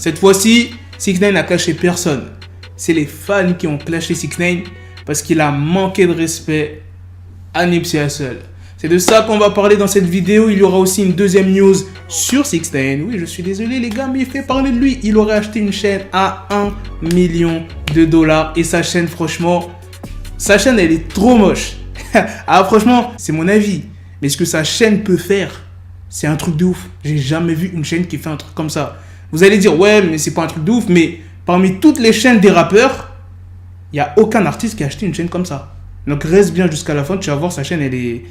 Cette fois-ci, 6ix9ine n'a clashé personne. C'est les fans qui ont clashé 6ix9ine parce qu'il a manqué de respect à Nipsey Hussle. C'est de ça qu'on va parler dans cette vidéo. Il y aura aussi une deuxième news sur 6ix9ine. Oui, je suis désolé les gars, mais il fait parler de lui. Il aurait acheté une chaîne à 1 million de dollars. Et sa chaîne, franchement, elle est trop moche. Ah, franchement, c'est mon avis. Mais ce que sa chaîne peut faire, c'est un truc de ouf. J'ai jamais vu une chaîne qui fait un truc comme ça. Vous allez dire, ouais, mais c'est pas un truc de ouf. Mais parmi toutes les chaînes des rappeurs, il n'y a aucun artiste qui a acheté une chaîne comme ça. Donc reste bien jusqu'à la fin, tu vas voir, sa chaîne, elle est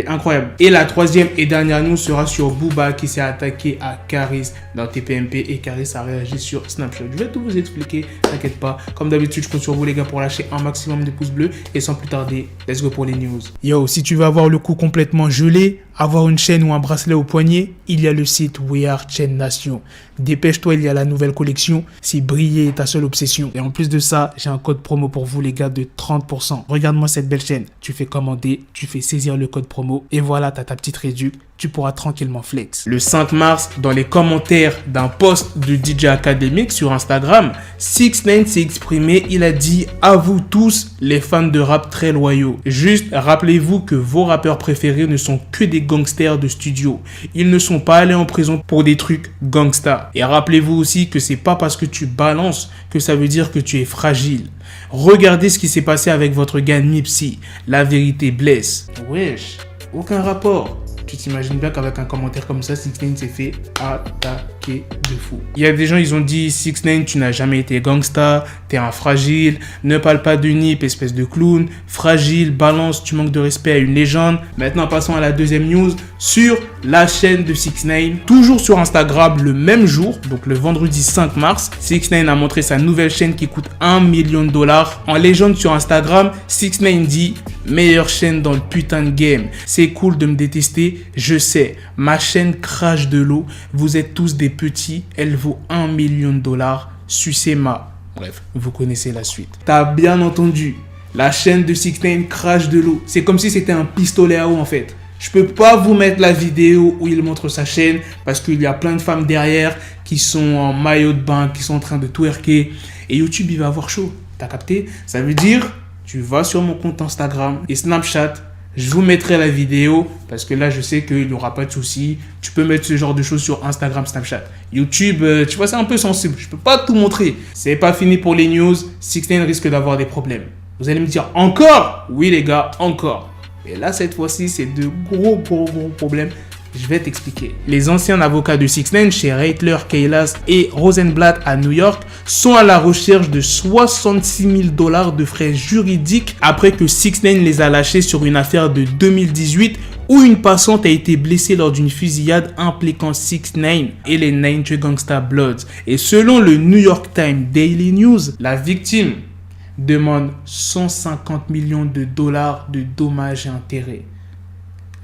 incroyable. Et la troisième et dernière news sera sur Booba qui s'est attaqué à Caris dans TPMP et Caris a réagi sur Snapchat. Je vais tout vous expliquer, t'inquiète pas. Comme d'habitude, je compte sur vous les gars pour lâcher un maximum de pouces bleus. Et sans plus tarder, let's go pour les news. Yo, si tu veux avoir le cou complètement gelé, avoir une chaîne ou un bracelet au poignet, il y a le site We Are Chain Nation. Dépêche-toi, il y a la nouvelle collection si briller est ta seule obsession. Et en plus de ça, j'ai un code promo pour vous les gars de 30%. Regarde-moi cette belle chaîne. Tu fais commander, tu fais saisir le code promo et voilà, t'as ta petite réduc. Tu pourras tranquillement flex. Le 5 mars, dans les commentaires d'un post de DJ Academic sur Instagram, 6ix9ine s'est exprimé. Il a dit « À vous tous, les fans de rap très loyaux. Juste, rappelez-vous que vos rappeurs préférés ne sont que des gangsters de studio. Ils ne sont pas allés en prison pour des trucs gangsta. Et rappelez-vous aussi que c'est pas parce que tu balances que ça veut dire que tu es fragile. Regardez ce qui s'est passé avec votre gars Nipsey. La vérité blesse. » Wesh, aucun rapport. Tu t'imagines bien qu'avec un commentaire comme ça, 6ix9ine s'est fait attaquer de fou. Il y a des gens, ils ont dit 6ix9ine, tu n'as jamais été gangsta, t'es un fragile, ne parle pas de Nip, espèce de clown, fragile, balance, tu manques de respect à une légende. Maintenant, passons à la deuxième news sur la chaîne de 6ix9ine. Toujours sur Instagram, le même jour, donc le vendredi 5 mars, 6ix9ine a montré sa nouvelle chaîne qui coûte 1 million de dollars. En légende sur Instagram, 6ix9ine dit « Meilleure chaîne dans le putain de game. C'est cool de me détester. Je sais, ma chaîne crache de l'eau. Vous êtes tous des petits. Elle vaut 1 million de dollars. Sucez-ma. » Bref, vous connaissez la suite. T'as bien entendu. La chaîne de 6ix9ine crache de l'eau. C'est comme si c'était un pistolet à eau en fait. Je peux pas vous mettre la vidéo où il montre sa chaîne parce qu'il y a plein de femmes derrière qui sont en maillot de bain, qui sont en train de twerker. Et YouTube, il va avoir chaud. T'as capté? Ça veut dire, tu vas sur mon compte Instagram et Snapchat. Je vous mettrai la vidéo parce que là, je sais qu'il n'y aura pas de souci. Tu peux mettre ce genre de choses sur Instagram, Snapchat. YouTube, tu vois, c'est un peu sensible. Je peux pas tout montrer. C'est pas fini pour les news. 6ix9ine risque d'avoir des problèmes. Vous allez me dire, encore? Oui, les gars, encore. Et là, cette fois-ci, c'est de gros problèmes. Je vais t'expliquer. Les anciens avocats de 6ix9ine chez Reitler, Kaylas et Rosenblatt à New York sont à la recherche de 66 000 dollars de frais juridiques après que 6ix9ine les a lâchés sur une affaire de 2018 où une passante a été blessée lors d'une fusillade impliquant 6ix9ine et les 93 Gangsta Bloods. Et selon le New York Times Daily News, la victime demande 150 millions de dollars de dommages et intérêts.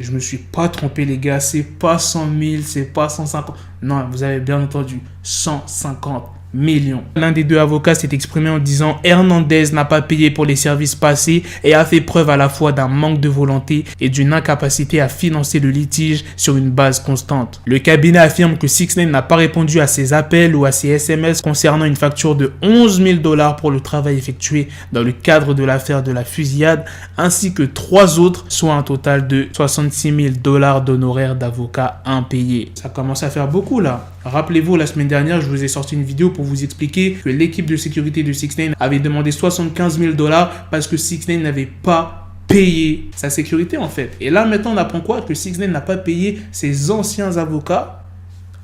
Je me suis pas trompé les gars, c'est pas 100 000, c'est pas 150. Non, vous avez bien entendu, 150 millions. L'un des deux avocats s'est exprimé en disant « Hernandez n'a pas payé pour les services passés et a fait preuve à la fois d'un manque de volonté et d'une incapacité à financer le litige sur une base constante. » Le cabinet affirme que 6ix9ine n'a pas répondu à ses appels ou à ses SMS concernant une facture de 11 000 dollars pour le travail effectué dans le cadre de l'affaire de la fusillade, ainsi que 3 autres, soit un total de 66 000 dollars d'honoraires d'avocats impayés. Ça commence à faire beaucoup là. Rappelez-vous, la semaine dernière, je vous ai sorti une vidéo pour vous expliquer que l'équipe de sécurité de 6ix9ine avait demandé 75 000 dollars parce que 6ix9ine n'avait pas payé sa sécurité en fait. Et là maintenant, on apprend quoi? Que 6ix9ine n'a pas payé ses anciens avocats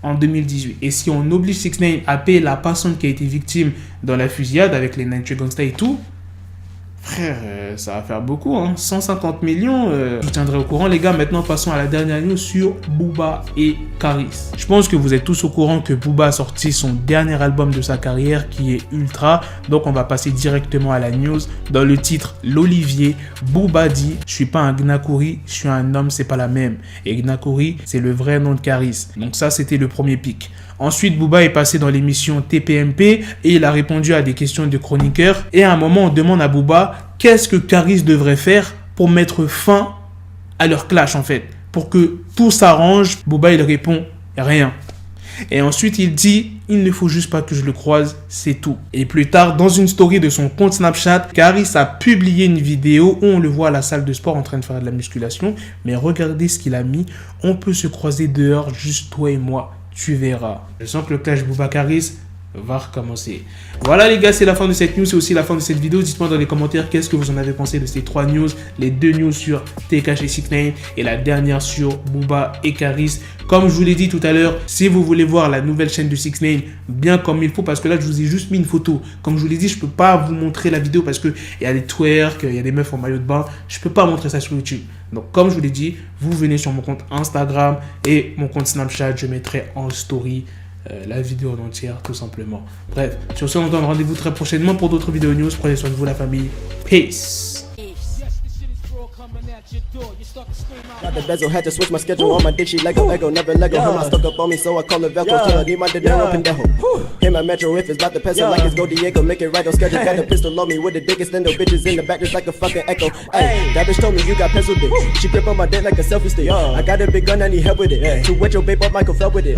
en 2018. Et si on oblige 6ix9ine à payer la personne qui a été victime dans la fusillade avec les 93 Gangsta et tout, frère, ça va faire beaucoup, hein. 150 millions, je vous tiendrai au courant. Les gars, maintenant, passons à la dernière news sur Booba et Caris. Je pense que vous êtes tous au courant que Booba a sorti son dernier album de sa carrière qui est Ultra. Donc, on va passer directement à la news. Dans le titre, l'Olivier, Booba dit « Je suis pas un Gnakouri, je suis un homme, c'est pas la même. » Et Gnakouri, c'est le vrai nom de Caris. Donc ça, c'était le premier pic. Ensuite, Booba est passé dans l'émission TPMP et il a répondu à des questions de chroniqueurs. Et à un moment, on demande à Booba qu'est-ce que Caris devrait faire pour mettre fin à leur clash en fait. Pour que tout s'arrange, Booba il répond rien. Et ensuite, il dit il ne faut juste pas que je le croise, c'est tout. Et plus tard, dans une story de son compte Snapchat, Caris a publié une vidéo où on le voit à la salle de sport en train de faire de la musculation. Mais regardez ce qu'il a mis. On peut se croiser dehors, juste toi et moi. Tu verras. Je sens que le clash Booba Caris va recommencer. Voilà les gars, c'est la fin de cette news, c'est aussi la fin de cette vidéo. Dites-moi dans les commentaires qu'est-ce que vous en avez pensé de ces 3 news, les 2 news sur TKH et 6ix9ine et la dernière sur Booba et Caris. Comme je vous l'ai dit tout à l'heure, si vous voulez voir la nouvelle chaîne de 6ix9ine bien comme il faut, parce que là je vous ai juste mis une photo. Comme je vous l'ai dit, je peux pas vous montrer la vidéo parce que il y a des twerks, il y a des meufs en maillot de bain, je peux pas montrer ça sur YouTube. Donc comme je vous l'ai dit, vous venez sur mon compte Instagram et mon compte Snapchat, je mettrai en story la vidéo en entière, tout simplement. Bref, sur ce, on se donne rendez-vous très prochainement pour d'autres vidéos news. Prenez soin de vous, la famille. Peace. Got the bezel, had to switch my schedule on my dick, she Lego, never Lego. Her my stuck up on me, so I call her Velcro. Tell her, need my dinero, pendejo. Hit my metro if it's about to peso, like it's Go Diego. Make it right on schedule. Got the pistol on me with the dickest, then the bitches in the back just like a fucking echo. Hey, that bitch told me you got pencil dick. She grip on my dick like a selfie stick. I got a big gun, I need help with it. To wet your babe up, Michael fell with it.